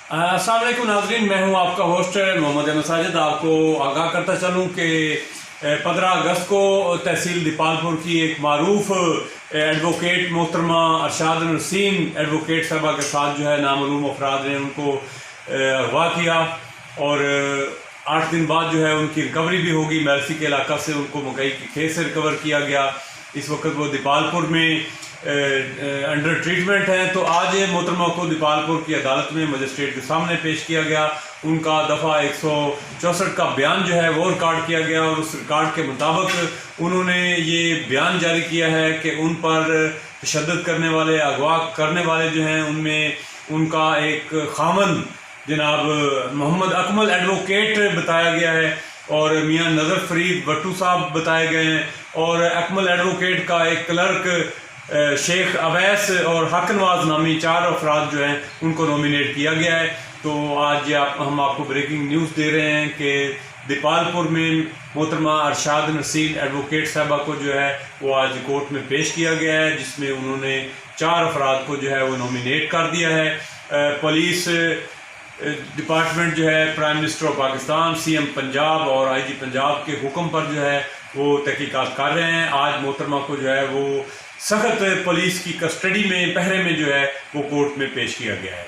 अस्सलाम वालेकुम नाज़रीन, मैं हूं आपका होस्ट मोहम्मद मसाजिद। आपको आगाह करता चलूं कि 15 अगस्त को तहसील दीपालपुर की एक मारूफ एडवोकेट मोहतरमा अरशाद नसीम एडवोकेट साहबा के साथ जो है नामालूम अफराद ने उनको अगवा किया और 8 दिन बाद जो है उनकी रिकवरी भी होगी। मेलसी के इलाका से उनको मकई की खेत से रिकवर किया गया। इस वक्त वो दीपालपुर में अंडर ट्रीटमेंट हैं। तो आज मोहतरमा को दीपालपुर की अदालत में मजिस्ट्रेट के सामने पेश किया गया। उनका दफ़ा 164 का बयान जो है वो रिकॉर्ड किया गया और उस रिकॉर्ड के मुताबिक उन्होंने ये बयान जारी किया है कि उन पर तशद्दुद करने वाले, अगवा करने वाले जो हैं उनमें उनका एक खामन जनाब मोहम्मद अकमल एडवोकेट बताया गया है और मियां नज़र फरीद भट्टू साहब बताए गए हैं और अकमल एडवोकेट का एक क्लर्क शेख अवैस और हक नवाज नामी 4 अफराद जो हैं उनको नॉमिनेट किया गया है। तो आज हम आपको ब्रेकिंग न्यूज़ दे रहे हैं कि दीपालपुर में मोहतरमा अरशाद नसीम एडवोकेट साहबा को जो है वो आज कोर्ट में पेश किया गया है, जिसमें उन्होंने 4 अफराद को जो है वो नॉमिनेट कर दिया है। पुलिस डिपार्टमेंट जो है prime minister of Pakistan, CM Punjab और IG पंजाब के हुक्म पर जो है वो तहकीकात कर रहे हैं। आज मोहतरमा को जो है वो सख्त पुलिस की कस्टडी में, पहरे में जो है वो कोर्ट में पेश किया गया है।